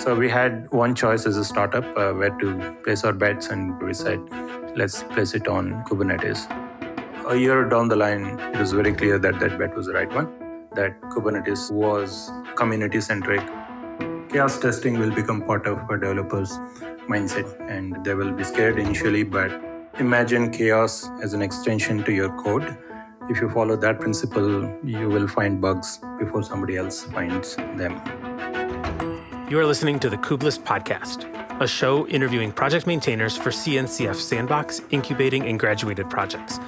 So we had one choice as a startup where to place our bets, and we said, let's place it on Kubernetes. A year down the line, it was very clear that that bet was the right one, that Kubernetes was community-centric. Chaos testing will become part of a developer's mindset, and they will be scared initially, but imagine chaos as an extension to your code. If you follow that principle, you will find bugs before somebody else finds them. You are listening to the Kubelist Podcast, a show interviewing project maintainers for CNCF Sandbox, incubating and graduated projects.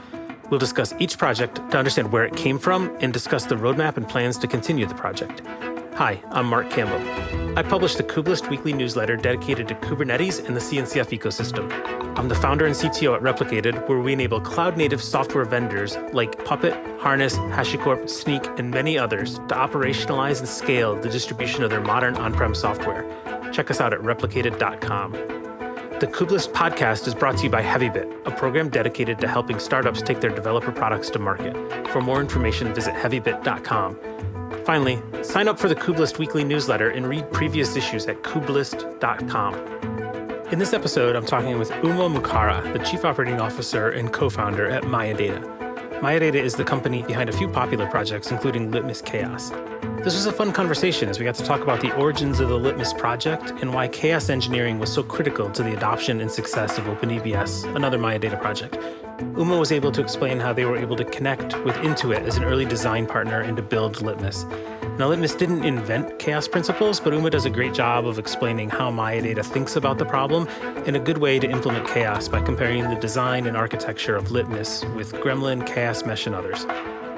We'll discuss each project to understand where it came from and discuss the roadmap and plans to continue the project. Hi, I'm Marc Campbell. I publish the Kubelist weekly newsletter dedicated to Kubernetes and the CNCF ecosystem. I'm the founder and CTO at Replicated, where we enable cloud-native software vendors like Puppet, Harness, HashiCorp, Sneak, and many others to operationalize and scale the distribution of their modern on-prem software. Check us out at replicated.com. The Kubelist Podcast is brought to you by Heavybit, a program dedicated to helping startups take their developer products to market. For more information, visit heavybit.com. Finally, sign up for the Kubelist weekly newsletter and read previous issues at kubelist.com. In this episode, I'm talking with Uma Mukkara, the Chief Operating Officer and co-founder at MayaData. MayaData is the company behind a few popular projects, including Litmus Chaos. This was a fun conversation as we got to talk about the origins of the Litmus project and why chaos engineering was so critical to the adoption and success of OpenEBS, another MayaData project. Uma was able to explain how they were able to connect with Intuit as an early design partner and to build Litmus. Now, Litmus didn't invent chaos principles, but Uma does a great job of explaining how MayaData thinks about the problem and a good way to implement chaos by comparing the design and architecture of Litmus with Gremlin, Chaos Mesh, and others.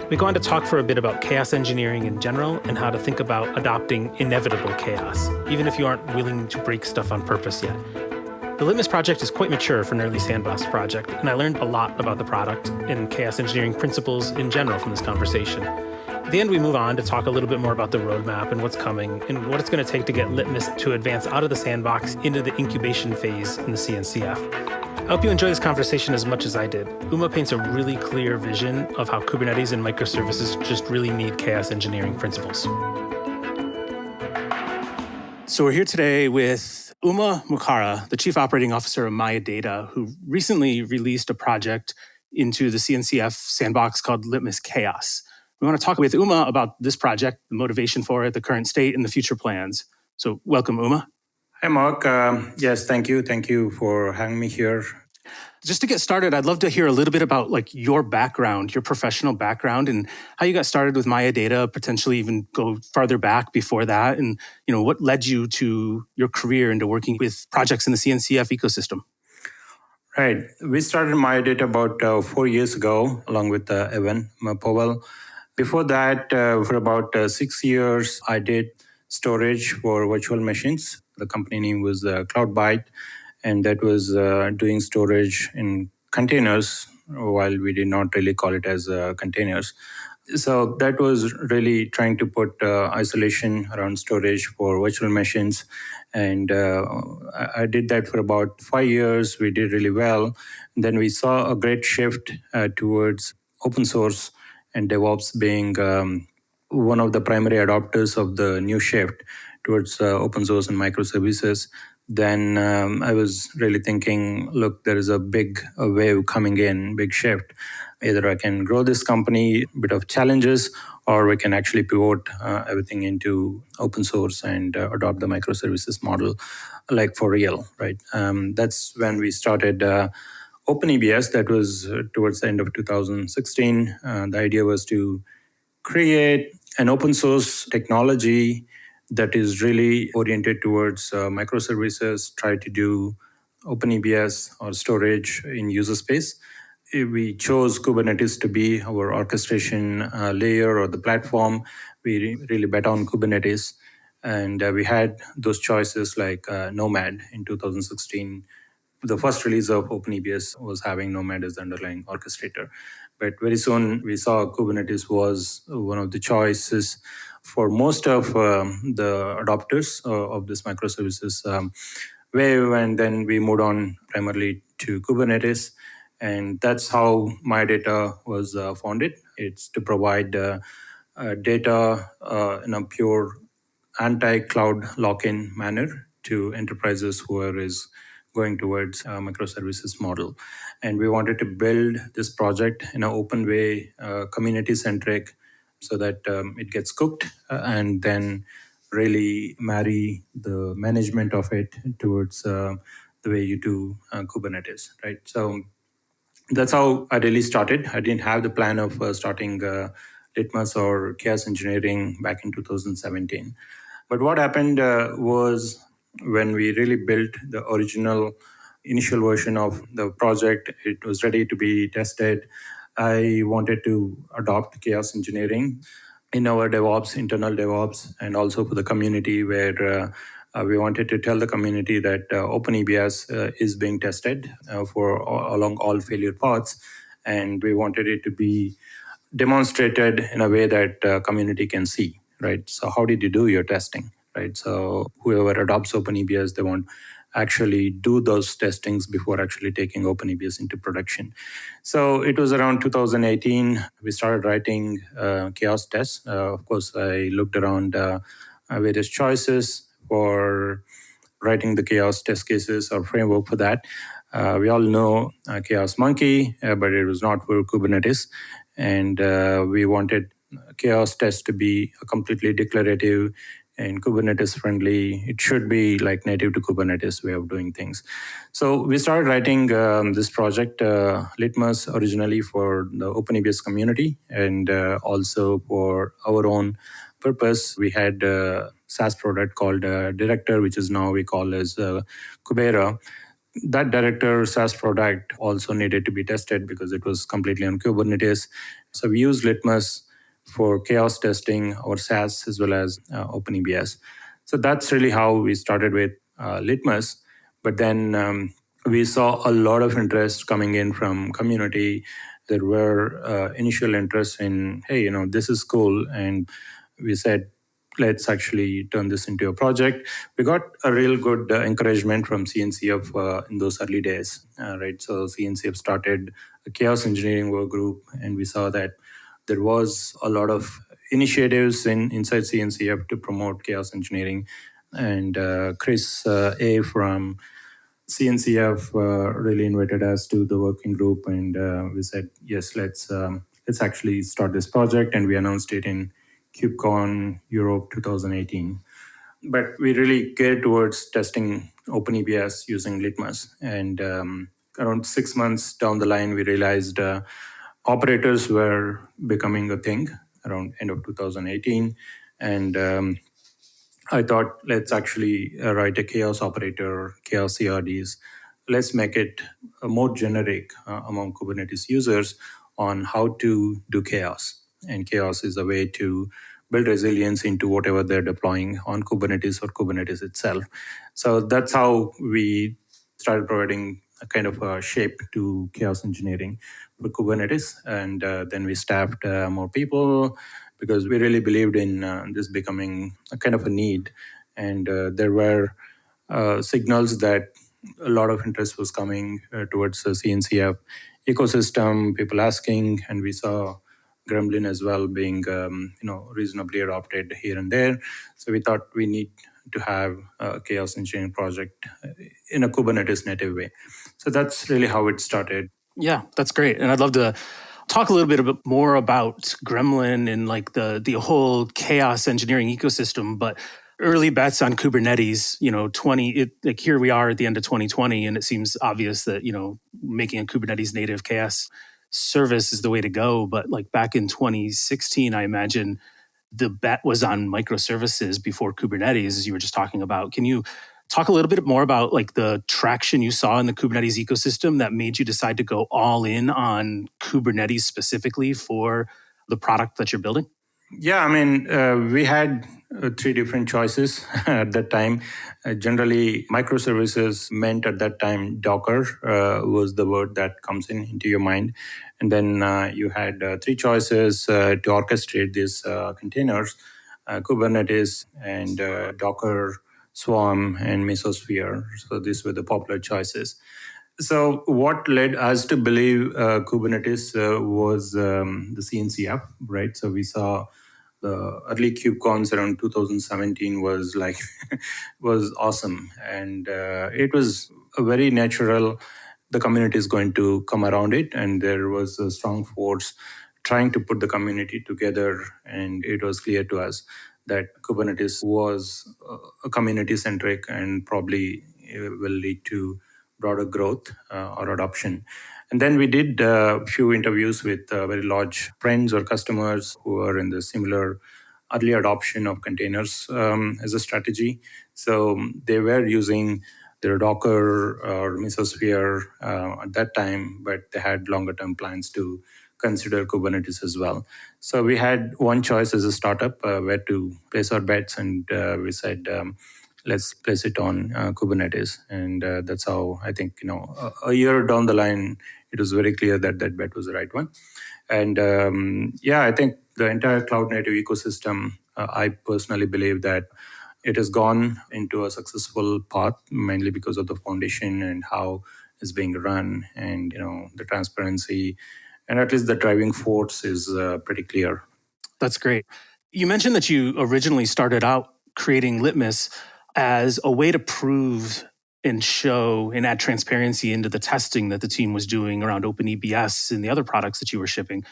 We go on to talk for a bit about chaos engineering in general and how to think about adopting inevitable chaos, even if you aren't willing to break stuff on purpose yet. The Litmus project is quite mature for an early Sandbox project, and I learned a lot about the product and chaos engineering principles in general from this conversation. At the end, we move on to talk a little bit more about the roadmap and what's coming and what it's going to take to get Litmus to advance out of the Sandbox into the incubation phase in the CNCF. I hope you enjoy this conversation as much as I did. Uma paints a really clear vision of how Kubernetes and microservices just really need chaos engineering principles. So we're here today with Uma Mukkara, the Chief Operating Officer of MayaData, who recently released a project into the CNCF Sandbox called Litmus Chaos. We want to talk with Uma about this project, the motivation for it, the current state, and the future plans. So welcome, Uma. Hi, Mark. Yes, thank you. Thank you for having me here. Just to get started, I'd love to hear a little bit about your background, your professional background, and how you got started with MayaData, potentially even go farther back before that, and what led you to your career into working with projects in the CNCF ecosystem. Right. We started MayaData about 4 years ago, along with Evan Powell. Before that, for about 6 years, I did storage for virtual machines. The company name was CloudByte, and that was doing storage in containers, while we did not really call it as containers. So that was really trying to put isolation around storage for virtual machines. And I did that for about 5 years. We did really well. And then we saw a great shift towards open source and DevOps being one of the primary adopters of the new shift towards open source and microservices. Then I was really thinking, look, there is a big wave coming in, big shift. Either I can grow this company, a bit of challenges, or we can actually pivot everything into open source and adopt the microservices model, like for real, right? That's when we started OpenEBS. That was towards the end of 2016. The idea was to create an open source technology that is really oriented towards microservices, try to do OpenEBS or storage in user space. We chose Kubernetes to be our orchestration layer or the platform. We really bet on Kubernetes. And we had those choices like Nomad in 2016. The first release of OpenEBS was having Nomad as the underlying orchestrator. But very soon we saw Kubernetes was one of the choices for most of the adopters of this microservices wave. And then we moved on primarily to Kubernetes. And that's how MayaData was founded. It's to provide data in a pure anti-cloud lock-in manner to enterprises who is going towards a microservices model. And we wanted to build this project in an open way, community-centric, so that it gets cooked and then really marry the management of it towards the way you do Kubernetes, right? So that's how I really started. I didn't have the plan of starting Litmus or chaos engineering back in 2017. But what happened was when we really built the original initial version of the project, it was ready to be tested. I wanted to adopt chaos engineering in our DevOps, internal DevOps, and also for the community, where we wanted to tell the community that OpenEBS is being tested along all failure paths, and we wanted it to be demonstrated in a way that community can see, right? So how did you do your testing, right? So whoever adopts OpenEBS, they want actually do those testings before actually taking OpenEBS into production. So it was around 2018, we started writing chaos tests. Of course, I looked around various choices for writing the chaos test cases or framework for that. We all know Chaos Monkey, but it was not for Kubernetes. And we wanted chaos test to be a completely declarative and Kubernetes friendly. It should be like native to Kubernetes way of doing things. So we started writing this project, Litmus, originally for the OpenEBS community and also for our own purpose. We had a SaaS product called Director, which is now we call as Kubera. That Director SaaS product also needed to be tested because it was completely on Kubernetes. So we used Litmus for chaos testing our SaaS as well as OpenEBS. So that's really how we started with Litmus. But then we saw a lot of interest coming in from community. There were initial interest in, hey, this is cool. And we said, let's actually turn this into a project. We got a real good encouragement from CNCF in those early days, right? So CNCF started a chaos engineering work group, and we saw that there was a lot of initiatives inside CNCF to promote chaos engineering. And Chris A from CNCF really invited us to the working group, and we said, yes, let's actually start this project. And we announced it in KubeCon Europe 2018. But we really geared towards testing OpenEBS using Litmus. And around 6 months down the line, we realized operators were becoming a thing around end of 2018. And I thought, let's actually write a chaos operator, chaos CRDs. Let's make it more generic among Kubernetes users on how to do chaos. And chaos is a way to build resilience into whatever they're deploying on Kubernetes or Kubernetes itself. So that's how we started providing a kind of a shape to chaos engineering for Kubernetes. And then we staffed more people because we really believed in this becoming a kind of a need. And there were signals that a lot of interest was coming towards the CNCF ecosystem, people asking, and we saw Gremlin as well being reasonably adopted here and there. So we thought we need to have a chaos engineering project in a Kubernetes native way. So that's really how it started. Yeah, that's great. And I'd love to talk a little bit more about Gremlin and like the whole chaos engineering ecosystem, but early bets on Kubernetes, here we are at the end of 2020, and it seems obvious that, making a Kubernetes native chaos service is the way to go. But like back in 2016, I imagine the bet was on microservices before Kubernetes, as you were just talking about. Can you talk a little bit more about like the traction you saw in the Kubernetes ecosystem that made you decide to go all in on Kubernetes specifically for the product that you're building? Yeah, I mean, we had three different choices at that time. Generally, microservices meant at that time Docker was the word that comes into your mind. And then you had three choices to orchestrate these containers, Kubernetes and Docker, Swarm, and Mesosphere. So these were the popular choices. So what led us to believe Kubernetes was the CNCF, right? So we saw The early KubeCons around 2017 was like was awesome, and it was a very natural. The community is going to come around it, and there was a strong force trying to put the community together, and it was clear to us that Kubernetes was a community centric and probably will lead to broader growth or adoption. And then we did a few interviews with very large friends or customers who are in the similar early adoption of containers as a strategy. So they were using their Docker or Mesosphere at that time, but they had longer term plans to consider Kubernetes as well. So we had one choice as a startup where to place our bets, and we said, let's place it on Kubernetes. And that's how I think, a year down the line, it was very clear that that bet was the right one. And I think the entire cloud native ecosystem, I personally believe that it has gone into a successful path mainly because of the foundation and how it's being run, and the transparency, and at least the driving force is pretty clear. That's great. You mentioned that you originally started out creating Litmus as a way to prove and show and add transparency into the testing that the team was doing around OpenEBS and the other products that you were shipping.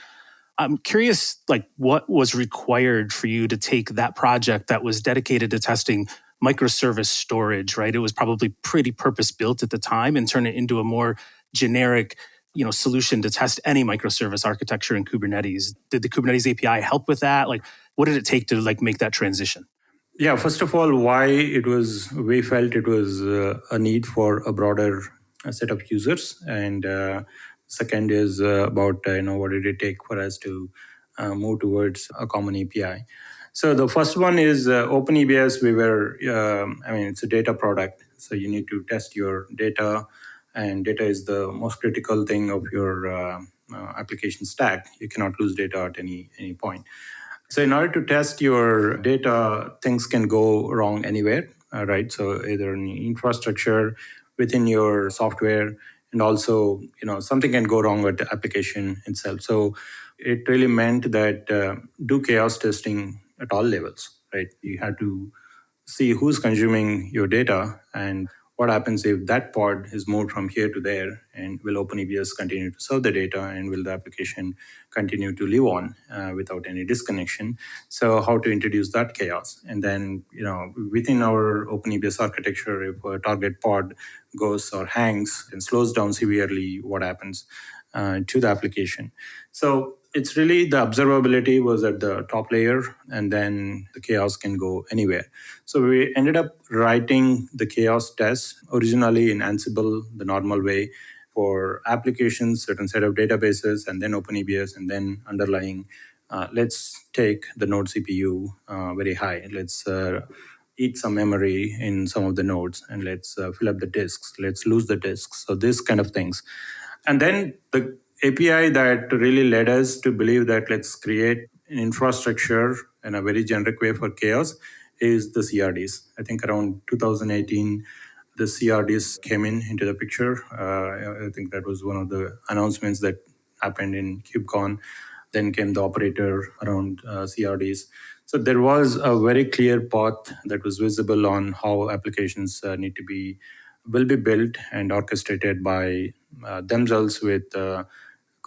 I'm curious, what was required for you to take that project that was dedicated to testing microservice storage, right? It was probably pretty purpose-built at the time, and turn it into a more generic, solution to test any microservice architecture in Kubernetes. Did the Kubernetes API help with that? What did it take to make that transition? Yeah, first of all, we felt it was a need for a broader set of users, and second is about what did it take for us to move towards a common API. So the first one is OpenEBS. It's a data product, so you need to test your data, and data is the most critical thing of your application stack. You cannot lose data at any point. So in order to test your data, things can go wrong anywhere, right? So either in the infrastructure, within your software, and also, something can go wrong with the application itself. So it really meant that do chaos testing at all levels, right? You had to see who's consuming your data and what happens if that pod is moved from here to there, and will OpenEBS continue to serve the data, and will the application continue to live on without any disconnection? So how to introduce that chaos? And then, within our OpenEBS architecture, if a target pod goes or hangs and slows down severely, what happens to the application? So it's really the observability was at the top layer, and then the chaos can go anywhere. So we ended up writing the chaos test originally in Ansible, the normal way, for applications, certain set of databases, and then OpenEBS, and then underlying, let's take the node CPU very high. Let's eat some memory in some of the nodes, and let's fill up the disks. Let's lose the disks. So this kind of things. And then the API that really led us to believe that let's create an infrastructure in a very generic way for chaos is the CRDs. I think around 2018, the CRDs came into the picture. I think that was one of the announcements that happened in KubeCon. Then came the operator around CRDs. So there was a very clear path that was visible on how applications will be built and orchestrated by themselves with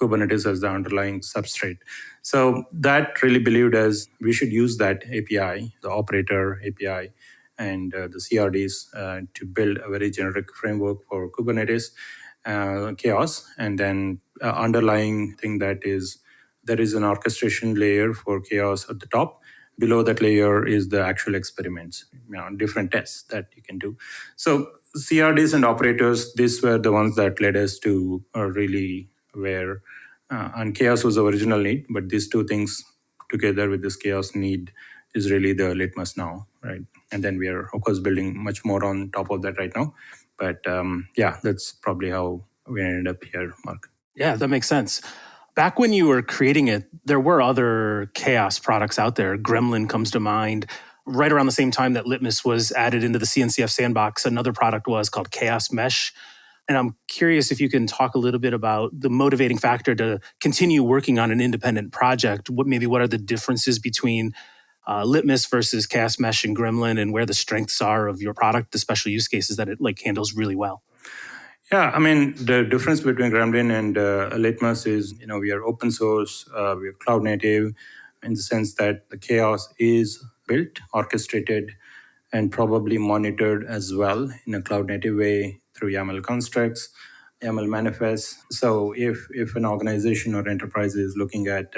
Kubernetes as the underlying substrate. So that really believed us we should use that API, the operator API, and the CRDs to build a very generic framework for Kubernetes chaos. And then underlying thing that is there is an orchestration layer for chaos at the top. Below that layer is the actual experiments, different tests that you can do. So CRDs and operators, these were the ones that led us to really where, and chaos was the original need, but these two things together with this chaos need is really the litmus now, right? And then we are, of course, building much more on top of that right now. But that's probably how we ended up here, Mark. Yeah, that makes sense. Back when you were creating it, there were other chaos products out there. Gremlin comes to mind. Right around the same time that Litmus was added into the CNCF Sandbox, another product was called Chaos Mesh. And I'm curious if you can talk a little bit about the motivating factor to continue working on an independent project. What are the differences between Litmus versus Chaos Mesh and Gremlin, and where the strengths are of your product, the special use cases that it handles really well? Yeah, I mean, the difference between Gremlin and Litmus is, we are open source, we are cloud native, in the sense that the chaos is built, orchestrated, and probably monitored as well in a cloud native way through YAML constructs, YAML manifests. So if an organization or enterprise is looking at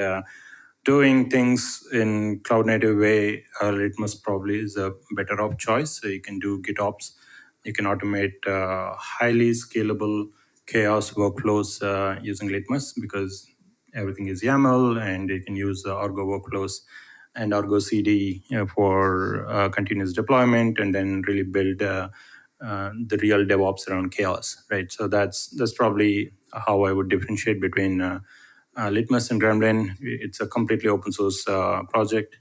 doing things in cloud native way, Litmus probably is a better of choice. So you can do GitOps, you can automate highly scalable chaos workflows using Litmus because everything is YAML, and you can use Orgo Workflows and Argo CD for continuous deployment, and then really build the real DevOps around chaos, right? So that's probably how I would differentiate between Litmus and Gremlin. It's a completely open source project,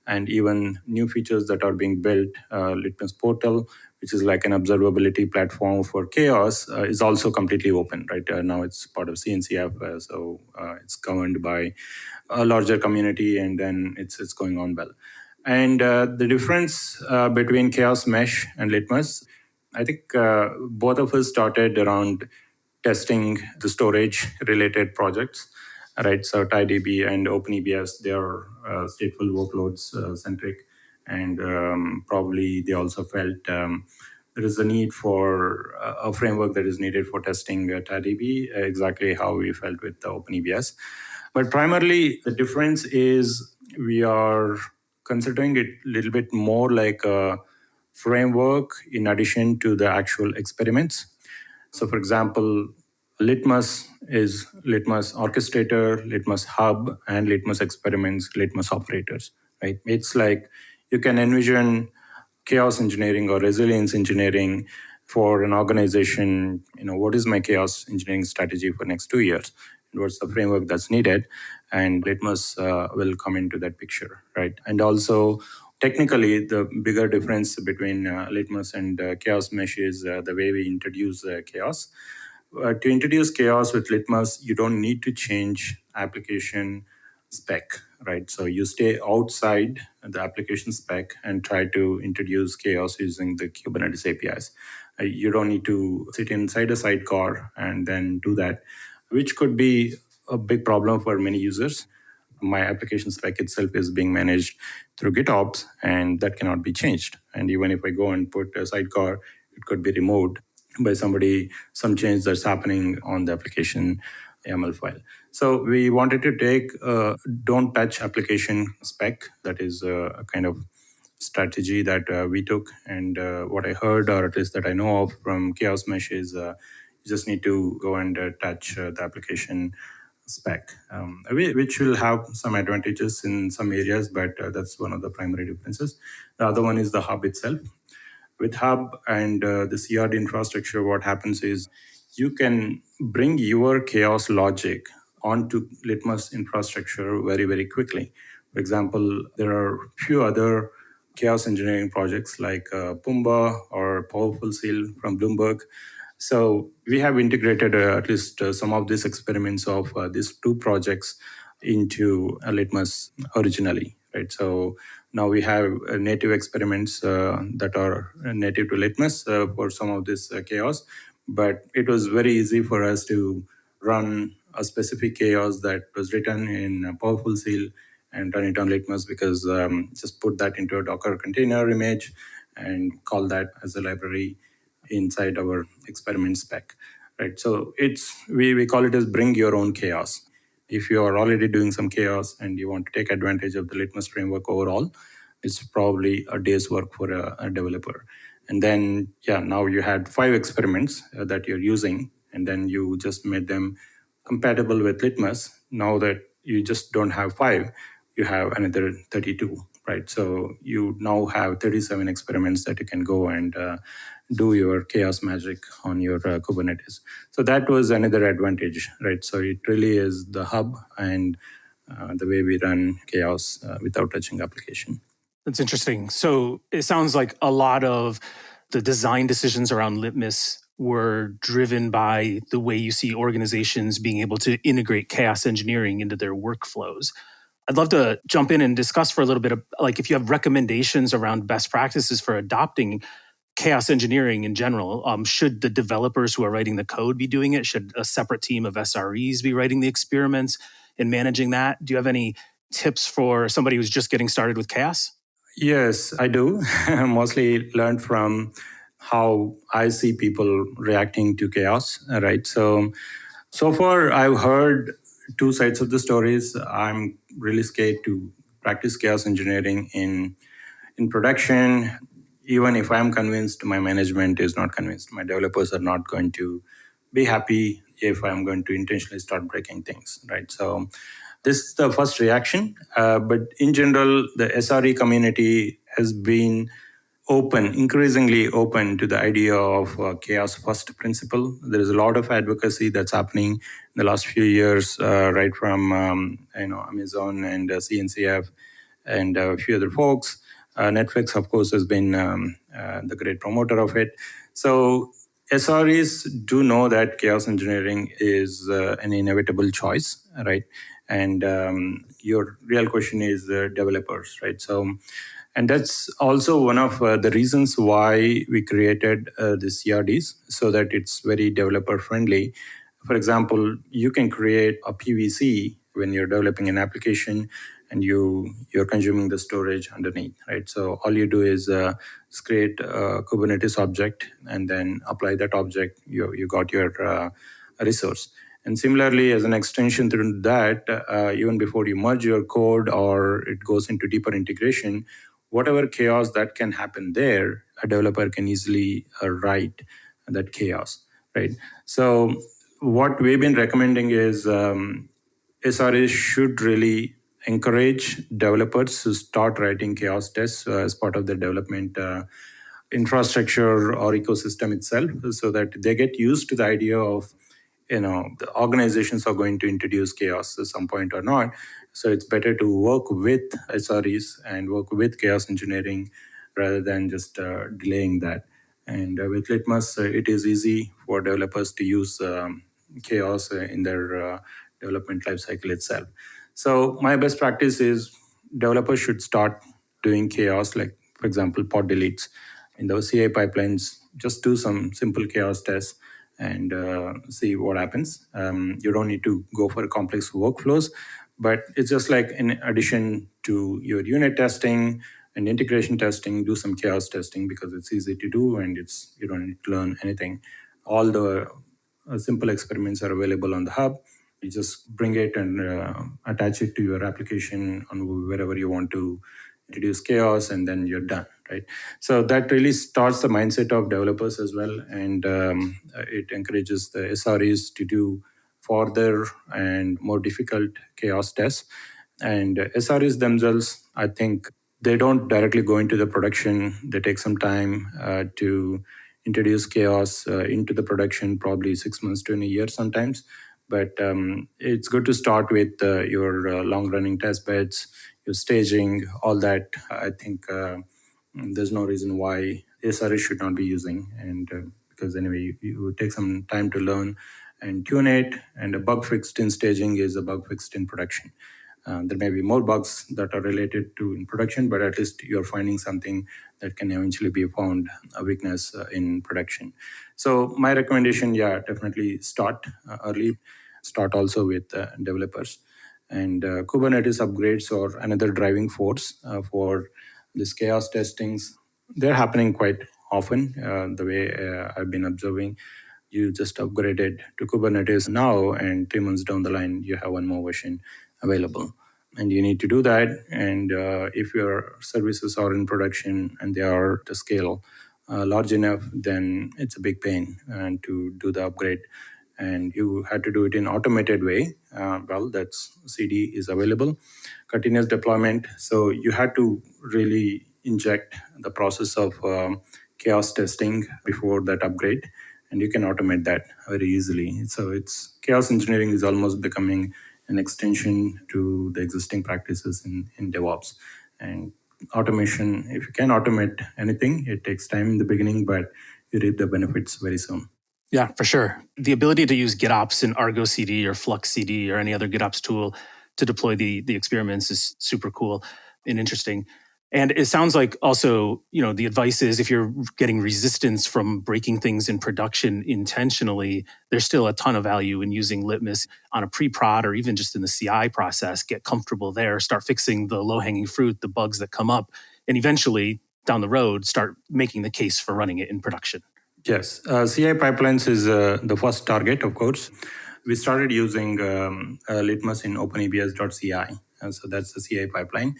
and even new features that are being built, Litmus Portal, which is like an observability platform for chaos, is also completely open, right? Now it's part of CNCF, so it's governed by a larger community, and then it's going on well. And the difference between Chaos Mesh and Litmus, I think both of us started around testing the storage related projects, right? So TiDB and OpenEBS, they are stateful workloads centric, and probably they also felt there is a need for a framework that is needed for testing TiDB, exactly how we felt with OpenEBS. But primarily, the difference is we are considering it a little bit more like a framework in addition to the actual experiments. So, for example, Litmus is Litmus Orchestrator, Litmus Hub, and Litmus Experiments, Litmus Operators, right? It's like you can envision chaos engineering or resilience engineering for an organization. What is my chaos engineering strategy for next 2 years? What's the framework that's needed? And Litmus will come into that picture, right? And also, technically, the bigger difference between Litmus and Chaos Mesh is the way we introduce chaos. To introduce chaos with Litmus, you don't need to change application spec, right? So you stay outside the application spec and try to introduce chaos using the Kubernetes APIs. You don't need to sit inside a sidecar and then do that, which could be a big problem for many users. My application spec itself is being managed through GitOps, and that cannot be changed. And even if I go and put a sidecar, it could be removed by somebody, some change that's happening on the application YAML file. So we wanted to take a don't touch application spec. That is a kind of strategy that we took. And what I heard, or at least that I know of from Chaos Mesh, is you just need to go and touch the application spec, which will have some advantages in some areas, but that's one of the primary differences. The other one is the hub itself. With Hub and the CRD infrastructure, what happens is you can bring your chaos logic onto Litmus infrastructure very, very quickly. For example, there are few other chaos engineering projects like Pumbaa or Powerful Seal from Bloomberg. So we have integrated at least some of these experiments of these two projects into Litmus originally, right? So now we have native experiments that are native to Litmus for some of this chaos, but it was very easy for us to run a specific chaos that was written in a Powerful Seal and run it on Litmus, because just put that into a Docker container image and call that as a library inside our experiment spec, right? So we call it as bring your own chaos. If you are already doing some chaos and you want to take advantage of the Litmus framework overall, it's probably a day's work for a developer. And then, now you had 5 experiments that you're using, and then you just made them compatible with Litmus. Now that you just don't have 5, you have another 32, right? So you now have 37 experiments that you can go and do your chaos magic on your Kubernetes. So that was another advantage, right? So it really is the hub and the way we run chaos without touching application. That's interesting. So it sounds like a lot of the design decisions around Litmus were driven by the way you see organizations being able to integrate chaos engineering into their workflows. I'd love to jump in and discuss for a little bit of like if you have recommendations around best practices for adopting chaos engineering in general. Should the developers who are writing the code be doing it? Should a separate team of SREs be writing the experiments and managing that? Do you have any tips for somebody who's just getting started with chaos? Yes, I do. Mostly learned from how I see people reacting to chaos, right? So far, I've heard two sides of the stories. I'm really scared to practice chaos engineering in production. Even if I'm convinced, my management is not convinced. My developers are not going to be happy if I'm going to intentionally start breaking things, right? So this is the first reaction. But in general, the SRE community has been increasingly open to the idea of chaos first principle. There is a lot of advocacy that's happening in the last few years, right from Amazon and CNCF and a few other folks. Netflix, of course, has been the great promoter of it. So SREs do know that chaos engineering is an inevitable choice, right? And your real question is developers, right? So, and that's also one of the reasons why we created the CRDs, so that it's very developer friendly. For example, you can create a PVC when you're developing an application and you're consuming the storage underneath, right? So all you do is create a Kubernetes object and then apply that object. You got your resource. And similarly, as an extension to that, even before you merge your code or it goes into deeper integration, whatever chaos that can happen there, a developer can easily write that chaos, right? So what we've been recommending is SREs should really encourage developers to start writing chaos tests as part of the development infrastructure or ecosystem itself, so that they get used to the idea of the organizations are going to introduce chaos at some point or not. So it's better to work with SREs and work with chaos engineering rather than just delaying that. And with Litmus, it is easy for developers to use chaos in their development lifecycle itself. So my best practice is developers should start doing chaos, like for example, pod deletes in those CI pipelines. Just do some simple chaos tests and see what happens. You don't need to go for complex workflows, but it's just like in addition to your unit testing and integration testing, do some chaos testing because it's easy to do and you don't need to learn anything. All the simple experiments are available on the hub. You just bring it and attach it to your application on wherever you want to introduce chaos, and then you're done, right? So that really starts the mindset of developers as well, and it encourages the SREs to do further and more difficult chaos tests. And SREs themselves, I think, they don't directly go into the production. They take some time to introduce chaos into the production, probably 6 months to a year sometimes. But it's good to start with your long-running test beds, your staging, all that. I think there's no reason why SRE should not be using. And because anyway, you take some time to learn and tune it. And a bug fixed in staging is a bug fixed in production. There may be more bugs that are related to in production, but at least you're finding something that can eventually be found a weakness in production. So my recommendation, yeah, definitely start early. Start also with developers. And Kubernetes upgrades are another driving force for this chaos testings. They're happening quite often, the way I've been observing. You just upgraded to Kubernetes now, and 3 months down the line, you have one more version available. And you need to do that. And if your services are in production and they are to scale large enough, then it's a big pain and to do the upgrade. And you had to do it in automated way. Well, that's CD is available, continuous deployment. So you had to really inject the process of chaos testing before that upgrade, and you can automate that very easily. So it's chaos engineering is almost becoming an extension to the existing practices in DevOps. And automation, if you can automate anything, it takes time in the beginning, but you reap the benefits very soon. Yeah, for sure. The ability to use GitOps in Argo CD or Flux CD or any other GitOps tool to deploy the experiments is super cool and interesting. And it sounds like also, the advice is if you're getting resistance from breaking things in production intentionally, there's still a ton of value in using Litmus on a pre-prod or even just in the CI process. Get comfortable there, start fixing the low-hanging fruit, the bugs that come up, and eventually down the road, start making the case for running it in production. Yes, CI pipelines is the first target, of course. We started using Litmus in OpenEBS.ci. So that's the CI pipeline.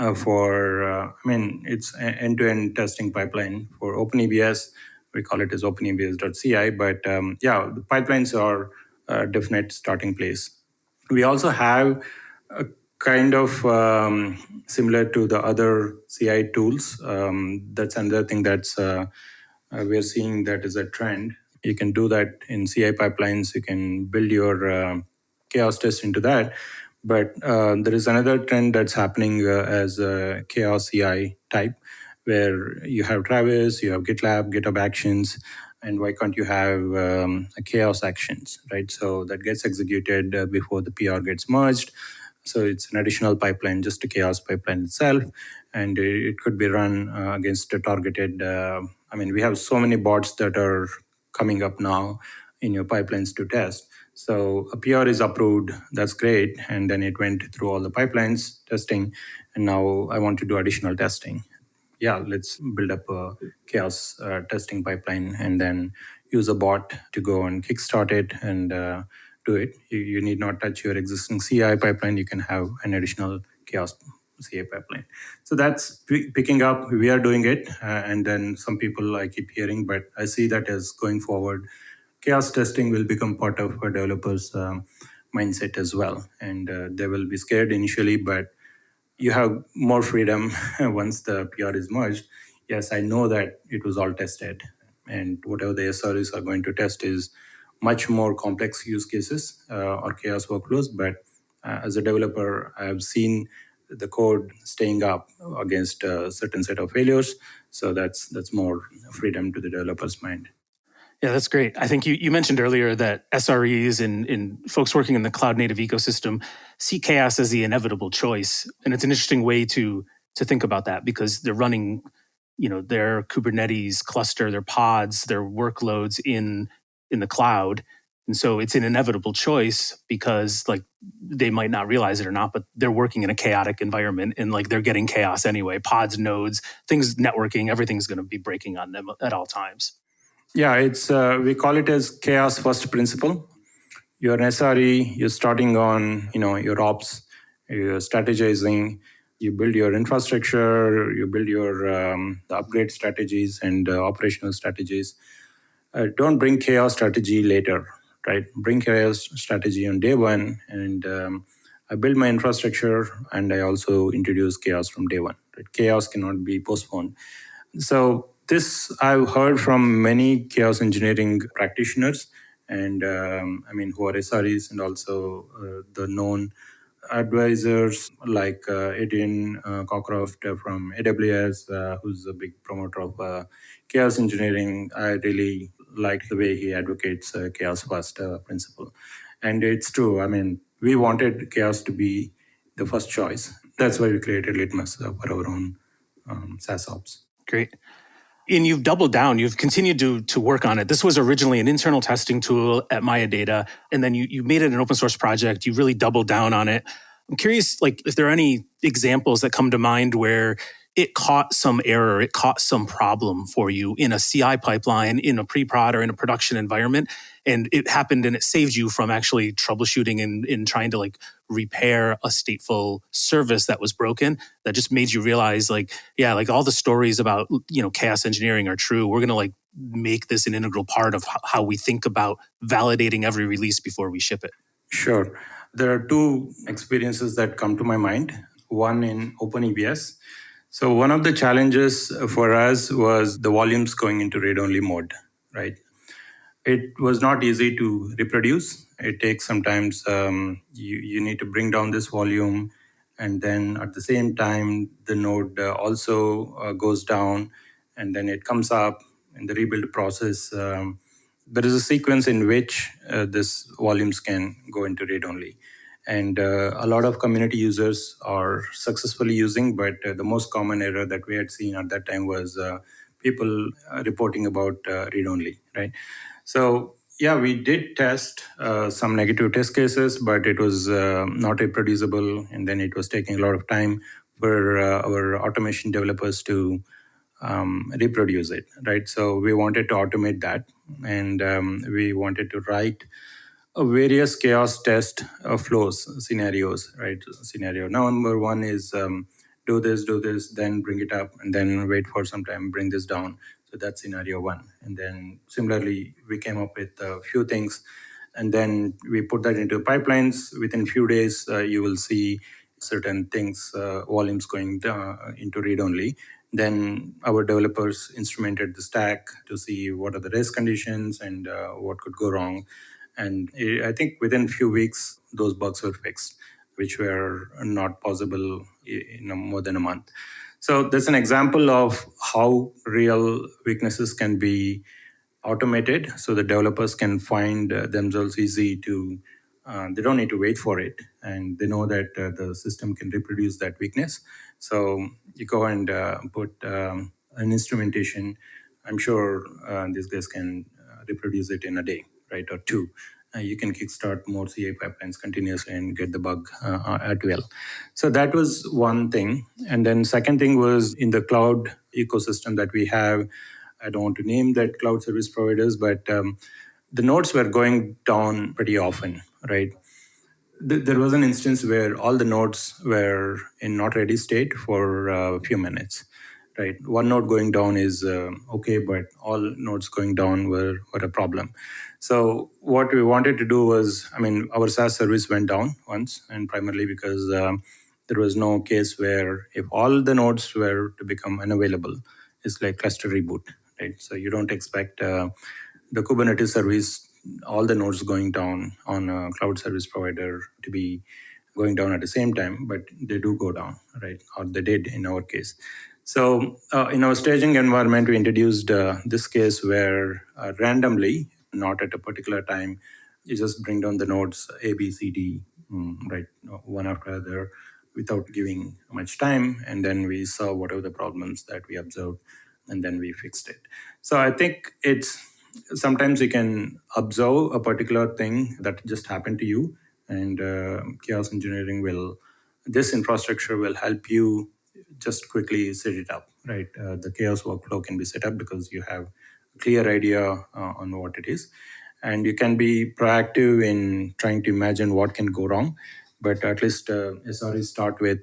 It's end-to-end testing pipeline. For OpenEBS, we call it as OpenEBS.ci. But the pipelines are a definite starting place. We also have a kind of similar to the other CI tools. That's another thing that's we're seeing that is a trend. You can do that in CI pipelines. You can build your chaos test into that. But there is another trend that's happening as a chaos CI type, where you have Travis, you have GitLab, GitHub Actions, and why can't you have a chaos actions, right? So that gets executed before the PR gets merged. So it's an additional pipeline, just a chaos pipeline itself, and it could be run against a targeted. We have so many bots that are coming up now in your pipelines to test. So a PR is approved, that's great, and then it went through all the pipelines testing, and now I want to do additional testing. Yeah, let's build up a chaos testing pipeline and then use a bot to go and kickstart it and do it. You need not touch your existing CI pipeline. You can have an additional chaos CI pipeline. So that's picking up. We are doing it. And then some people I keep hearing, but I see that as going forward. Chaos testing will become part of a developer's mindset as well. And they will be scared initially, but you have more freedom once the PR is merged. Yes, I know that it was all tested, and whatever the SREs are going to test is much more complex use cases or chaos workflows. But as a developer, I have seen the code staying up against a certain set of failures. So that's more freedom to the developer's mind. Yeah, that's great. I think you mentioned earlier that SREs and folks working in the cloud native ecosystem see chaos as the inevitable choice. And it's an interesting way to think about that because they're running, their Kubernetes cluster, their pods, their workloads in the cloud. And so it's an inevitable choice because like they might not realize it or not, but they're working in a chaotic environment and like they're getting chaos anyway. Pods, nodes, things networking, everything's going to be breaking on them at all times. Yeah, it's we call it as chaos first principle. You're an SRE, you're starting on your ops, you're strategizing, you build your infrastructure, you build your the upgrade strategies and operational strategies. Don't bring chaos strategy later, right? Bring chaos strategy on day one, and I build my infrastructure, and I also introduce chaos from day one. Right? Chaos cannot be postponed. So this I've heard from many chaos engineering practitioners, and who are SREs and also the known advisors like Etienne Cockcroft from AWS, who's a big promoter of chaos engineering. I really like the way he advocates chaos first principle, and it's true. We wanted chaos to be the first choice. That's why we created Litmus for our own SAS Ops. Great. And you've doubled down. You've continued to work on it. This was originally an internal testing tool at MayaData, and then you made it an open source project. You really doubled down on it. I'm curious, like, if there are any examples that come to mind where it caught some error, it caught some problem for you in a CI pipeline, in a pre-prod or in a production environment, and it happened and it saved you from actually troubleshooting and trying to like repair a stateful service that was broken. That just made you realize, like, yeah, like all the stories about chaos engineering are true. We're gonna like make this an integral part of how we think about validating every release before we ship it. Sure. There are two experiences that come to my mind. One in OpenEBS. So one of the challenges for us was the volumes going into read-only mode, right? It was not easy to reproduce. It takes sometimes you need to bring down this volume, and then at the same time the node also goes down, and then it comes up in the rebuild process. there is a sequence in which this volumes can go into read-only. And a lot of community users are successfully using, but the most common error that we had seen at that time was people reporting about read-only, right? So yeah, we did test some negative test cases, but it was not reproducible, and then it was taking a lot of time for our automation developers to reproduce it, right? So we wanted to automate that, and we wanted to write various chaos test flows scenarios, right? Scenario number one is do this, then bring it up, and then wait for some time, bring this down. So that's scenario one. And then similarly, we came up with a few things, and then we put that into pipelines. Within few days, you will see certain things, volumes going into read only. Then our developers instrumented the stack to see what are the race conditions and what could go wrong. And I think within few weeks, those bugs were fixed, which were not possible in more than a month. So that's an example of how real weaknesses can be automated, so the developers can find themselves easy to, they don't need to wait for it, and they know that the system can reproduce that weakness. So you go and put an instrumentation. I'm sure these guys can reproduce it in a day, right, or two. You can kickstart more CA pipelines continuously and get the bug at will. So that was one thing. And then second thing was in the cloud ecosystem that we have. I don't want to name that cloud service providers, but the nodes were going down pretty often, right? There was an instance where all the nodes were in not ready state for a few minutes, right? One node going down is okay, but all nodes going down were a problem. So what we wanted to do was, I mean, our SaaS service went down once, and primarily because there was no case where if all the nodes were to become unavailable, it's like cluster reboot, right? So you don't expect the Kubernetes service, all the nodes going down on a cloud service provider to be going down at the same time, but they do go down, right? Or they did in our case. So in our staging environment, we introduced this case where randomly, not at a particular time, you just bring down the nodes A, B, C, D, right, one after other, without giving much time. And then we saw whatever the problems that we observed, and then we fixed it. So I think it's sometimes you can observe a particular thing that just happened to you, and chaos engineering will, this infrastructure will help you just quickly set it up, right? The chaos workflow can be set up because you have a clear idea on what it is, and you can be proactive in trying to imagine what can go wrong. But at least SRE start with,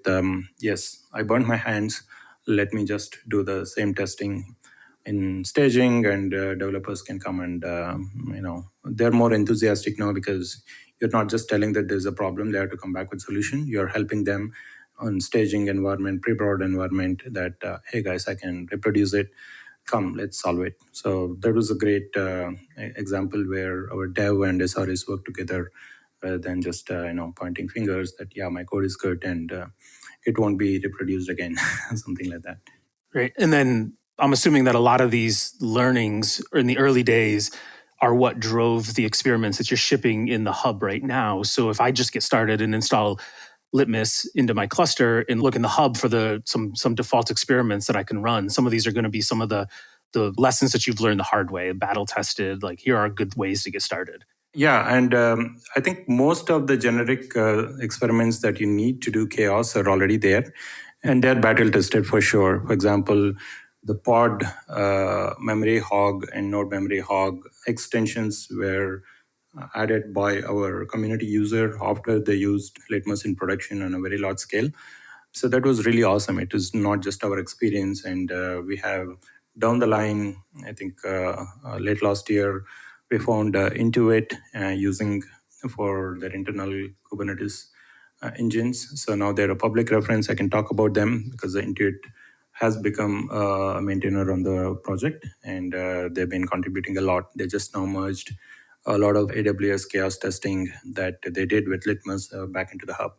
yes, I burned my hands, let me just do the same testing in staging, and developers can come and they're more enthusiastic now because you're not just telling that there's a problem, they have to come back with solution. You're helping them on staging environment, pre-prod environment, that hey guys, I can reproduce it, come, let's solve it. So that was a great example where our dev and SREs work together rather than just pointing fingers that yeah, my code is good and it won't be reproduced again, something like that. Great. And then I'm assuming that a lot of these learnings in the early days are what drove the experiments that you're shipping in the hub right now. So if I just get started and install Litmus into my cluster and look in the hub for some default experiments that I can run, some of these are going to be some of the lessons that you've learned the hard way, battle tested, like here are good ways to get started. Yeah, and I think most of the generic experiments that you need to do chaos are already there, and they're battle tested for sure. For example, the pod memory hog and node memory hog extensions were added by our community user after they used Litmus in production on a very large scale. So that was really awesome. It was not just our experience, and we have down the line, I think late last year, we found Intuit using for their internal Kubernetes engines. So now they're a public reference. I can talk about them because the Intuit has become a maintainer on the project, and they've been contributing a lot. They just now merged a lot of AWS chaos testing that they did with Litmus back into the hub.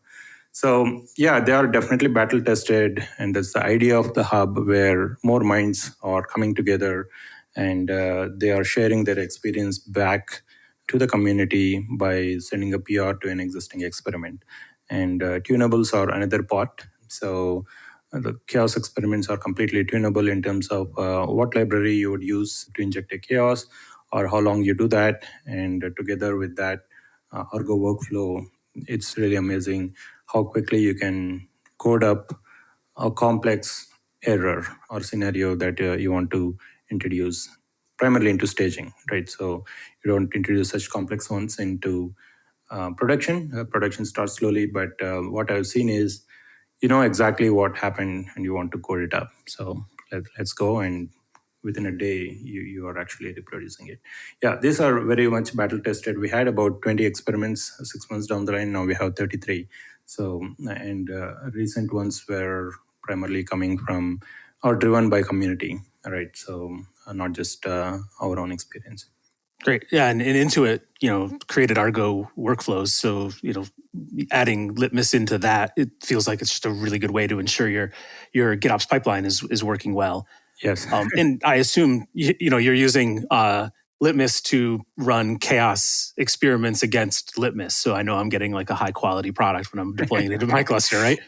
So yeah, they are definitely battle tested, and that's the idea of the hub where more minds are coming together and they are sharing their experience back to the community by sending a PR to an existing experiment. And tunables are another part. So the chaos experiments are completely tunable in terms of what library you would use to inject a chaos or how long you do that. And together with that, Orgo workflow, it's really amazing how quickly you can code up a complex error or scenario that you want to introduce primarily into staging, right? So you don't introduce such complex ones into production. Production starts slowly, but what I've seen is you know exactly what happened and you want to code it up. So let's go, and within a day you are actually reproducing it. Yeah, these are very much battle tested. We had about 20 experiments 6 months down the line. Now we have 33. So and recent ones were primarily coming from or driven by community, right? So not just our own experience. Great. Yeah. And Intuit, created Argo workflows. So, adding Litmus into that, it feels like it's just a really good way to ensure your GitOps pipeline is working well. Yes. And I assume, you're using Litmus to run chaos experiments against Litmus. So I know I'm getting like a high quality product when I'm deploying it into my cluster, right?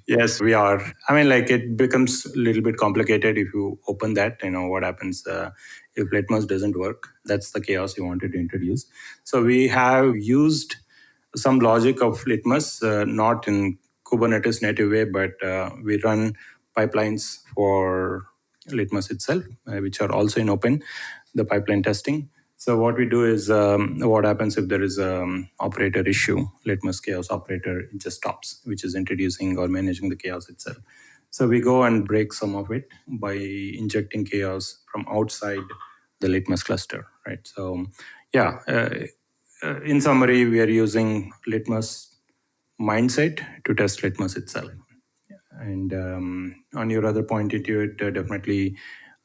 Yes, we are. I mean, like it becomes a little bit complicated if you open that. You know what happens if Litmus doesn't work. That's the chaos you wanted to introduce. So we have used some logic of Litmus, not in Kubernetes native way, but we run pipelines for Litmus itself, which are also in open, the pipeline testing. So what we do is, what happens if there is an operator issue, Litmus chaos operator, it just stops, which is introducing or managing the chaos itself. So we go and break some of it by injecting chaos from outside the Litmus cluster, right? So yeah, in summary, we are using Litmus mindset to test Litmus itself. And on your other point into it, definitely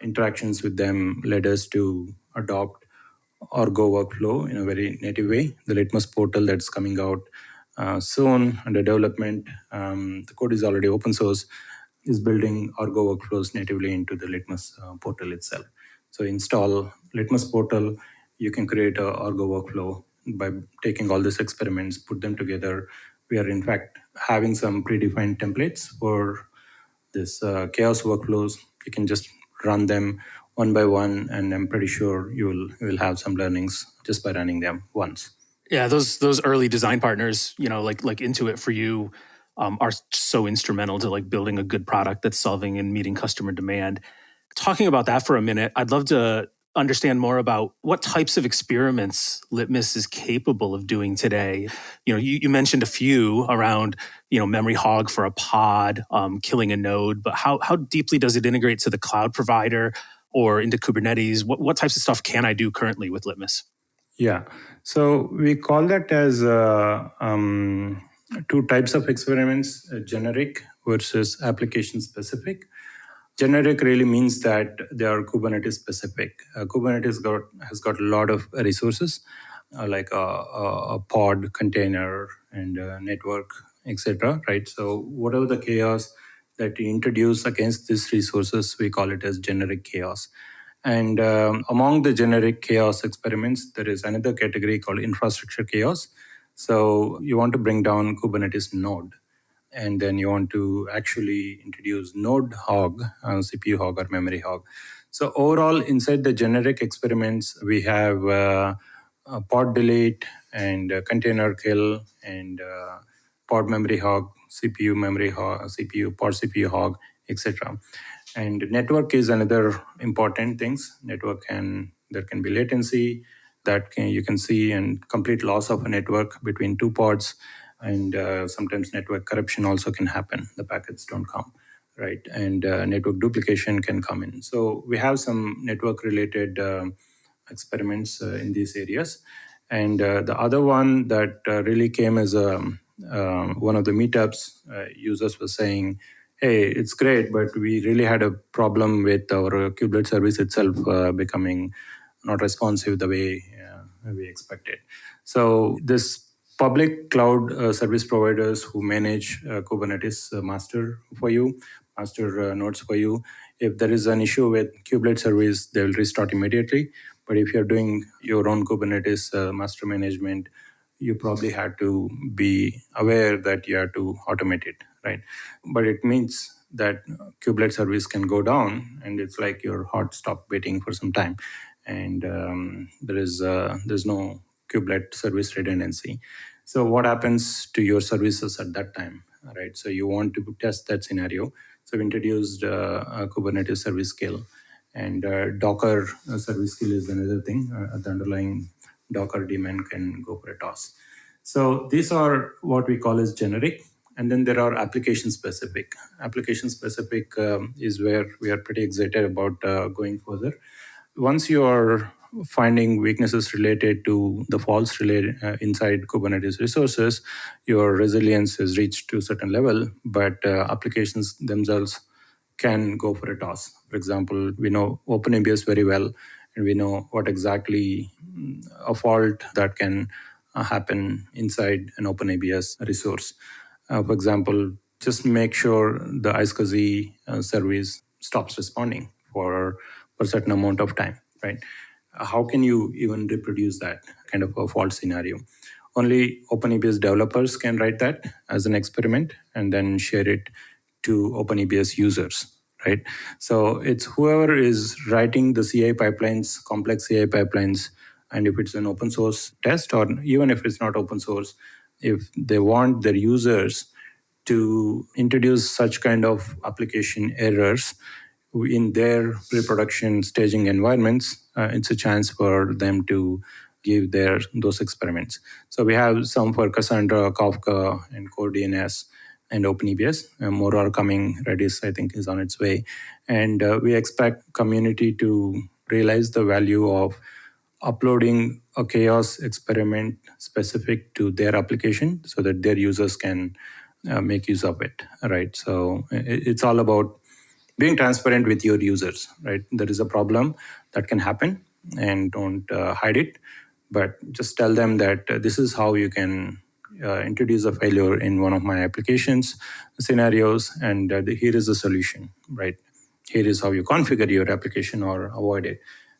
interactions with them led us to adopt Orgo workflow in a very native way. The Litmus portal that's coming out soon under development, the code is already open source, is building Orgo workflows natively into the Litmus portal itself. So install Litmus portal, you can create a Orgo workflow by taking all these experiments, put them together. We are in fact having some predefined templates for this chaos workflows. You can just run them one by one, and I'm pretty sure you will have some learnings just by running them once. Yeah, those early design partners, like Intuit for you, are so instrumental to like building a good product that's solving and meeting customer demand. Talking about that for a minute, I'd love to understand more about what types of experiments Litmus is capable of doing today. You mentioned a few around, memory hog for a pod, killing a node, but how deeply does it integrate to the cloud provider or into Kubernetes? What types of stuff can I do currently with Litmus? Yeah. So we call that as two types of experiments, generic versus application specific. Generic really means that they are Kubernetes specific. Kubernetes has got a lot of resources, like a pod, container, and network, etc. Right. So whatever the chaos that you introduce against these resources, we call it as generic chaos. And among the generic chaos experiments, there is another category called infrastructure chaos. So you want to bring down Kubernetes node, and then you want to actually introduce node hog, CPU hog or memory hog. So overall, inside the generic experiments, we have pod delete and container kill and pod memory hog, CPU memory hog, CPU pod CPU hog, etc. And network is another important things. There can be latency you can see, and complete loss of a network between two pods, and sometimes network corruption also can happen. The packets don't come, right? And network duplication can come in. So we have some network related experiments in these areas. And the other one that really came as one of the meetups, users were saying, hey, it's great, but we really had a problem with our kubelet service itself becoming not responsive the way we expected. So this public cloud service providers who manage Kubernetes master nodes for you, If there is an issue with kubelet service, they will restart immediately. But if you're doing your own Kubernetes master management, you probably had to be aware that you have to automate it, right? But it means that kubelet service can go down, and it's like your heart stopped beating for some time, and there's no kubelet service redundancy. So what happens to your services at that time, right? So you want to test that scenario. So we introduced a Kubernetes service scale, and Docker service scale is another thing. The underlying Docker daemon can go for a toss. So these are what we call as generic. And then there are application specific. Application specific is where we are pretty excited about going further. Once you are finding weaknesses related to the faults related inside Kubernetes resources, your resilience is reached to a certain level, but applications themselves can go for a toss. For example, we know OpenEBS very well, and we know what exactly a fault that can happen inside an OpenEBS resource. For example, just make sure the iSCSI service stops responding for a certain amount of time, right? How can you even reproduce that kind of a fault scenario? Only OpenEBS developers can write that as an experiment and then share it to OpenEBS users, right? So it's whoever is writing the CI pipelines, complex CI pipelines, and if it's an open source test, or even if it's not open source, if they want their users to introduce such kind of application errors in their pre-production staging environments, it's a chance for them to give those experiments. So we have some for Cassandra, Kafka, and Core DNS, and OpenEBS. More are coming. Redis, I think, is on its way. And we expect community to realize the value of uploading a chaos experiment specific to their application so that their users can make use of it, right? So it's all about being transparent with your users, right? There is a problem that can happen, and don't hide it, but just tell them that this is how you can introduce a failure in one of my applications scenarios, and here is the solution, right? Here is how you configure your application or avoid it.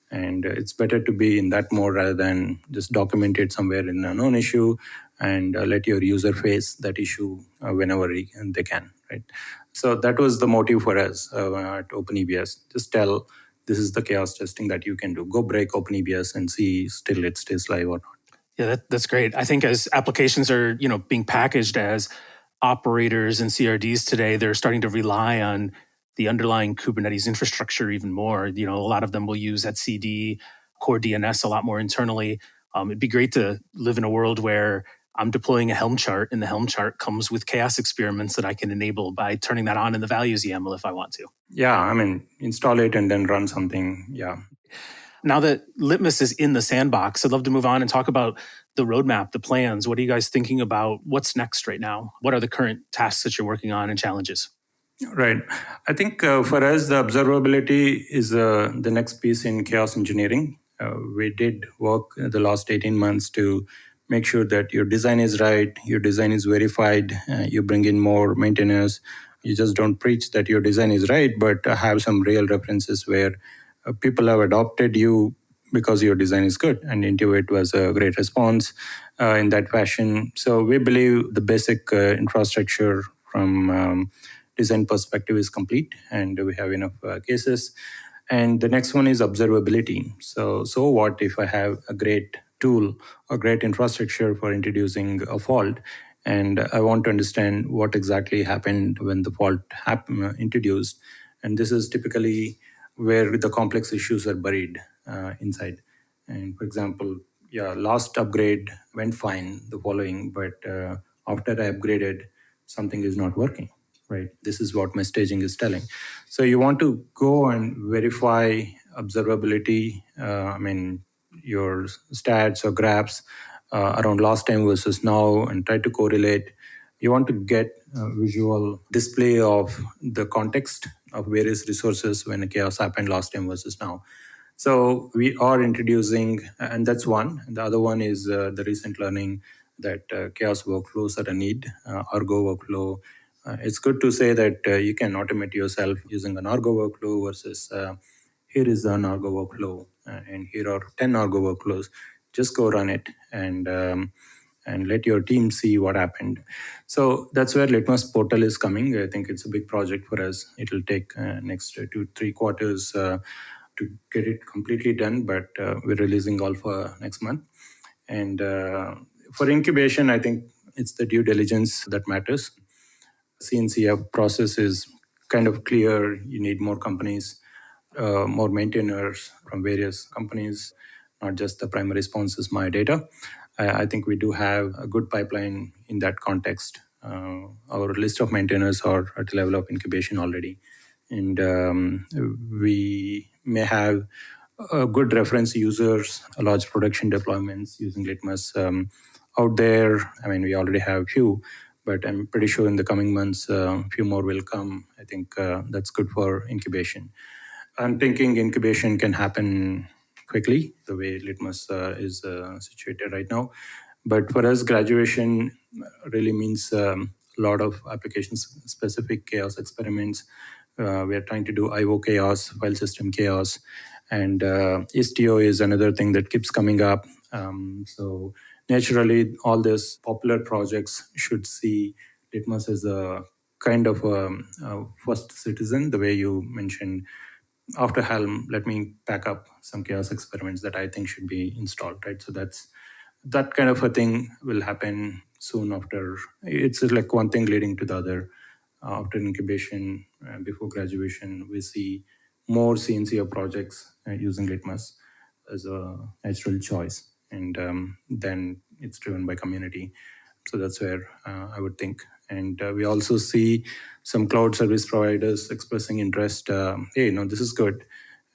And it's better to be in that mode rather than just document it somewhere in a known issue and let your user face that issue whenever they can, right? So that was the motive for us at OpenEBS. Just tell this is the chaos testing that you can do. Go break OpenEBS and see still it stays live or not. Yeah, that's great. I think as applications are, being packaged as operators and CRDs today, they're starting to rely on the underlying Kubernetes infrastructure even more. A lot of them will use etcd, core DNS a lot more internally. It'd be great to live in a world where I'm deploying a Helm chart, and the Helm chart comes with chaos experiments that I can enable by turning that on in the values YAML if I want to. Yeah, I mean, install it and then run something. Yeah. Now that Litmus is in the sandbox, I'd love to move on and talk about the roadmap, the plans. What are you guys thinking about? What's next right now? What are the current tasks that you're working on and challenges? Right. I think for us, the observability is the next piece in chaos engineering. We did work in the last 18 months to make sure that your design is right, your design is verified, you bring in more maintainers. You just don't preach that your design is right, but have some real references where people have adopted you because your design is good. And Intuit was a great response in that fashion. So we believe the basic infrastructure from design perspective is complete, and we have enough cases. And the next one is observability. So what if I have a great tool or great infrastructure for introducing a fault, and I want to understand what exactly happened when the fault introduced. And this is typically where the complex issues are buried inside. And for example, last upgrade went fine, the following, but after I upgraded, something is not working, right? This is what my staging is telling. So you want to go and verify observability, your stats or graphs around last time versus now, and try to correlate. You want to get a visual display of the context of various resources when a chaos happened last time versus now. So we are introducing, and that's one. And the other one is the recent learning that chaos workflows are a need. Orgo workflow It's good to say that you can automate yourself using an Orgo workflow versus here is an Orgo workflow and here are 10 Orgo workflows. Just go run it and let your team see what happened. So that's where Litmus Portal is coming. I think it's a big project for us. It'll take next 2-3 quarters to get it completely done, but we're releasing alpha next month. And for incubation, I think it's the due diligence that matters. CNCF process is kind of clear. You need more companies, more maintainers from various companies, not just the primary sponsors, MayaData. I think we do have a good pipeline in that context. Our list of maintainers are at the level of incubation already. And we may have good reference users, large production deployments using Litmus out there. I mean, we already have a few, but I'm pretty sure in the coming months, a few more will come. I think that's good for incubation. I'm thinking incubation can happen quickly, the way Litmus is situated right now. But for us, graduation really means a lot of application-specific chaos experiments. We are trying to do I/O chaos, file system chaos, and Istio is another thing that keeps coming up. So naturally, all these popular projects should see Litmus as a kind of a first citizen, the way you mentioned. After Helm, let me pack up some chaos experiments that I think should be installed, right? So that kind of a thing will happen soon after. It's like one thing leading to the other. After incubation, before graduation, we see more CNCO projects using Litmus as a natural choice. And then it's driven by community. So that's where I would think. And we also see some cloud service providers expressing interest. Hey, this is good.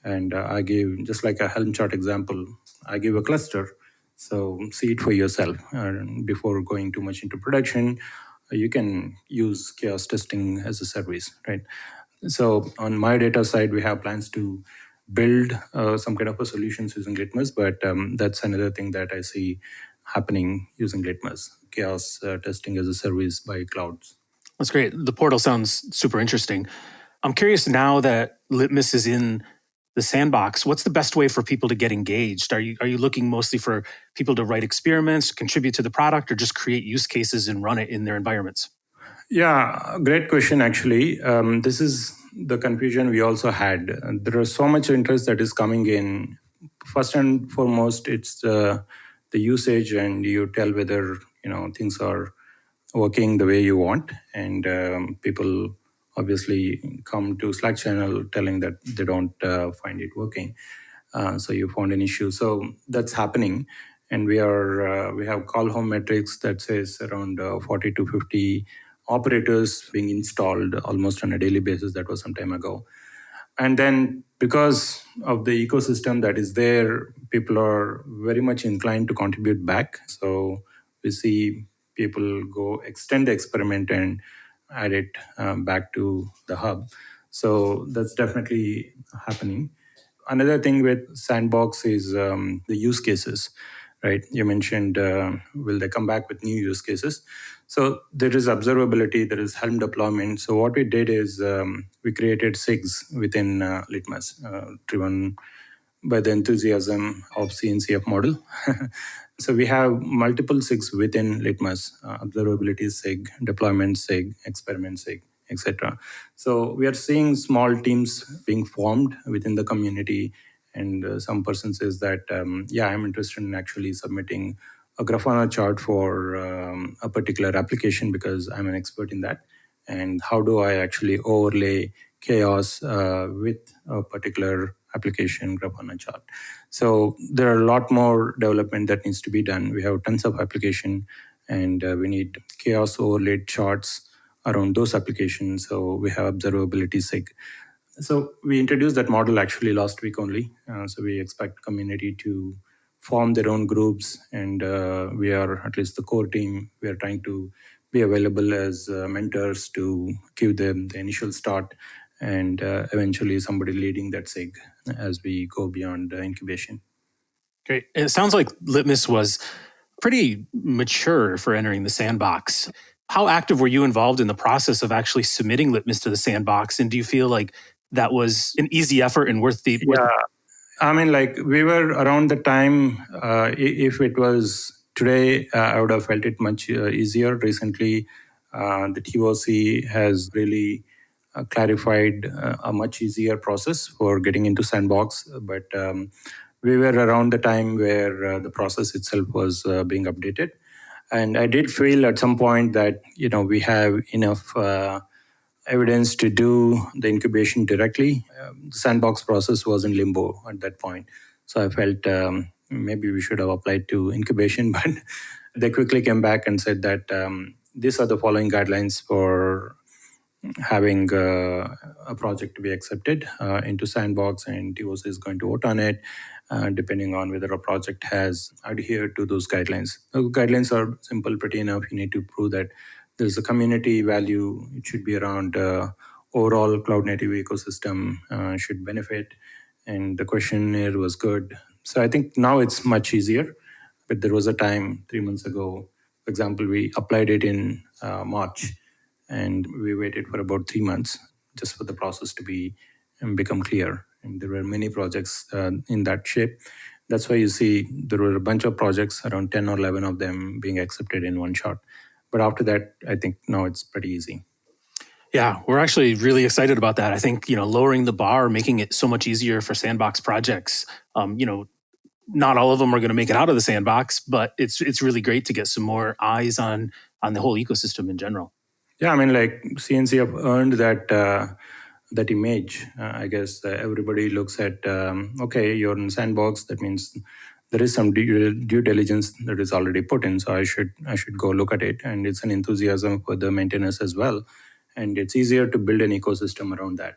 And I gave, just like a Helm chart example, I give a cluster. So see it for yourself. Before going too much into production, you can use chaos testing as a service, right? So on MayaData side, we have plans to build some kind of a solutions using Litmus, but that's another thing that I see happening using Litmus, chaos testing as a service by clouds. That's great. The portal sounds super interesting. I'm curious, now that Litmus is in the sandbox, what's the best way for people to get engaged? Are you looking mostly for people to write experiments, contribute to the product, or just create use cases and run it in their environments? Yeah, great question, actually. This is the confusion we also had. There is so much interest that is coming in. First and foremost, it's the usage, and you tell whether things are working the way you want. And people obviously come to Slack channel telling that they don't find it working. So you found an issue. So that's happening. And we have call home metrics that says around 40 to 50 operators being installed almost on a daily basis. That was some time ago. And then because of the ecosystem that is there, people are very much inclined to contribute back. So we see people go extend the experiment and add it back to the hub. So that's definitely happening. Another thing with Sandbox is the use cases, right? You mentioned, will they come back with new use cases? So there is observability, there is Helm deployment. So what we did is we created SIGs within Litmus, driven by the enthusiasm of CNCF model. So we have multiple SIGs within Litmus, observability SIG, deployment SIG, experiment SIG, etc. So we are seeing small teams being formed within the community, and some person says that, I'm interested in actually submitting a Grafana chart for a particular application because I'm an expert in that. And how do I actually overlay chaos with a particular application Grafana chart? So there are a lot more development that needs to be done. We have tons of application, and we need chaos overlaid charts around those applications. So we have observability SIG. So we introduced that model actually last week only. So we expect community to form their own groups, and we are, at least the core team, we are trying to be available as mentors to give them the initial start, and eventually somebody leading that SIG as we go beyond incubation. Great. It sounds like Litmus was pretty mature for entering the sandbox. How active were you involved in the process of actually submitting Litmus to the Sandbox? And do you feel like that was an easy effort and worth the... Yeah, I mean, like we were around the time, if it was today, I would have felt it much easier. Recently, the TOC has really clarified a much easier process for getting into Sandbox. But we were around the time where the process itself was being updated. And I did feel at some point that, we have enough evidence to do the incubation directly. The Sandbox process was in limbo at that point. So I felt maybe we should have applied to incubation, but they quickly came back and said that these are the following guidelines for having a project to be accepted into Sandbox, and TOC is going to vote on it, depending on whether a project has adhered to those guidelines. The guidelines are simple, pretty enough. You need to prove that there's a community value. It should be around overall cloud native ecosystem should benefit, and the questionnaire was good. So I think now it's much easier. But there was a time 3 months ago, for example, we applied it in March, and we waited for about 3 months just for the process to be become clear. And there were many projects in that shape. That's why you see there were a bunch of projects, around 10 or 11 of them being accepted in one shot. But after that, I think now it's pretty easy. Yeah, we're actually really excited about that. I think, lowering the bar, making it so much easier for Sandbox projects. Not all of them are going to make it out of the Sandbox, but it's really great to get some more eyes on the whole ecosystem in general. Yeah, I mean, like CNC have earned that image. I guess everybody looks at, okay, you're in Sandbox. That means there is some due diligence that is already put in. So I should go look at it. And it's an enthusiasm for the maintainers as well. And it's easier to build an ecosystem around that.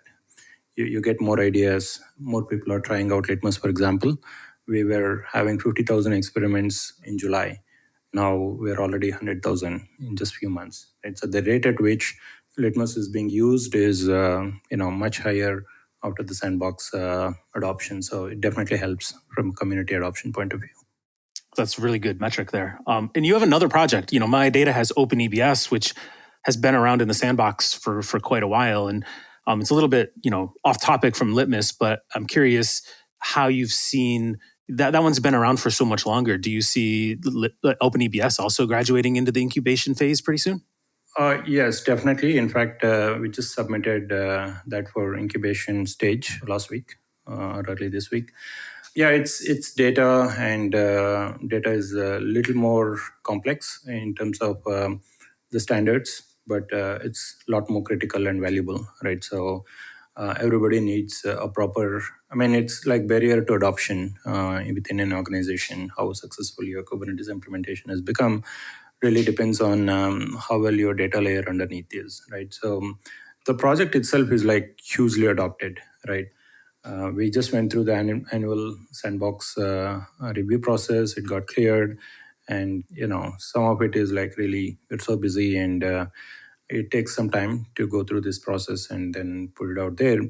You get more ideas. More people are trying out Litmus, for example. We were having 50,000 experiments in July. Now we're already 100,000 in just a few months. Right? So the rate at which Litmus is being used is much higher after the Sandbox adoption. So it definitely helps from a community adoption point of view. That's a really good metric there. And you have another project. MayaData has OpenEBS, which has been around in the Sandbox for quite a while. And it's a little bit off topic from Litmus, but I'm curious how you've seen that one's been around for so much longer. Do you see OpenEBS also graduating into the incubation phase pretty soon? Yes, definitely. In fact, we just submitted that for incubation stage last week or early this week. Yeah, it's data, and data is a little more complex in terms of the standards, but it's a lot more critical and valuable, right? So everybody needs a proper, it's like barrier to adoption within an organization. How successful your Kubernetes implementation has become really depends on how well your data layer underneath is, right? So the project itself is like hugely adopted, right? We just went through the annual Sandbox review process. It got cleared, and some of it is like really we're so busy, and it takes some time to go through this process and then put it out there.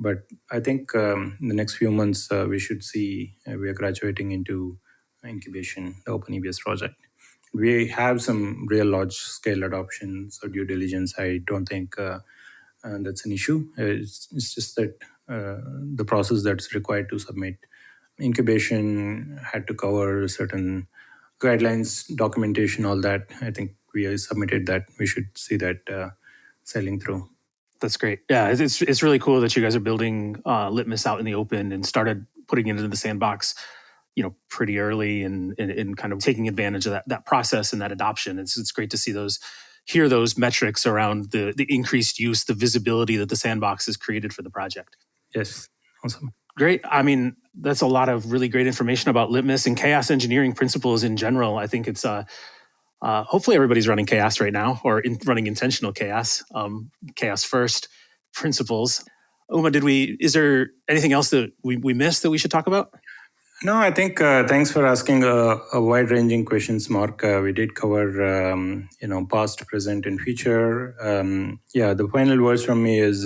But I think in the next few months we should see we are graduating into incubation, the OpenEBS project. We have some real large scale adoption, so due diligence, I don't think that's an issue. It's just that the process that's required to submit incubation had to cover certain guidelines, documentation, all that. I think we submitted that. We should see that sailing through. That's great. Yeah, it's really cool that you guys are building Litmus out in the open and started putting it into the Sandbox, pretty early and kind of taking advantage of that process and that adoption. It's great to hear those metrics around the increased use, the visibility that the Sandbox has created for the project. Yes, awesome. Great. That's a lot of really great information about Litmus and chaos engineering principles in general. I think it's hopefully everybody's running chaos right now, or running intentional chaos, chaos first principles. Uma, is there anything else that we missed that we should talk about? No, I think thanks for asking a wide-ranging questions, Mark. We did cover, past, present, and future. The final words from me is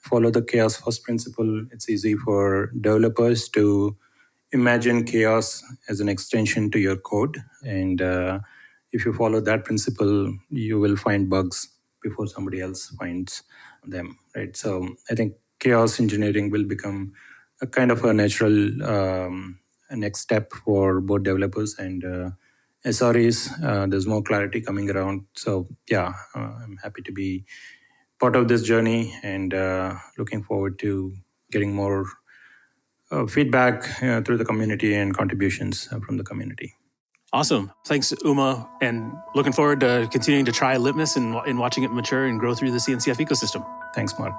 follow the chaos first principle. It's easy for developers to imagine chaos as an extension to your code, and if you follow that principle, you will find bugs before somebody else finds them, right? So I think chaos engineering will become a kind of a natural next step for both developers and SREs. There's more clarity coming around. So yeah, I'm happy to be part of this journey and looking forward to getting more feedback through the community and contributions from the community. Awesome. Thanks, Uma. And looking forward to continuing to try Litmus and watching it mature and grow through the CNCF ecosystem. Thanks, Mark.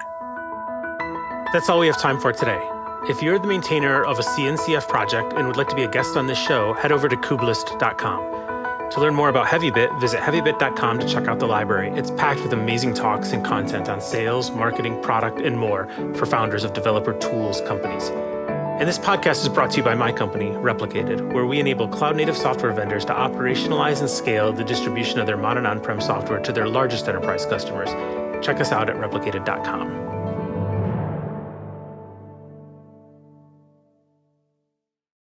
That's all we have time for today. If you're the maintainer of a CNCF project and would like to be a guest on this show, head over to Kubelist.com. To learn more about Heavybit, visit Heavybit.com to check out the library. It's packed with amazing talks and content on sales, marketing, product, and more for founders of developer tools companies. And this podcast is brought to you by my company, Replicated, where we enable cloud-native software vendors to operationalize and scale the distribution of their modern on-prem software to their largest enterprise customers. Check us out at Replicated.com.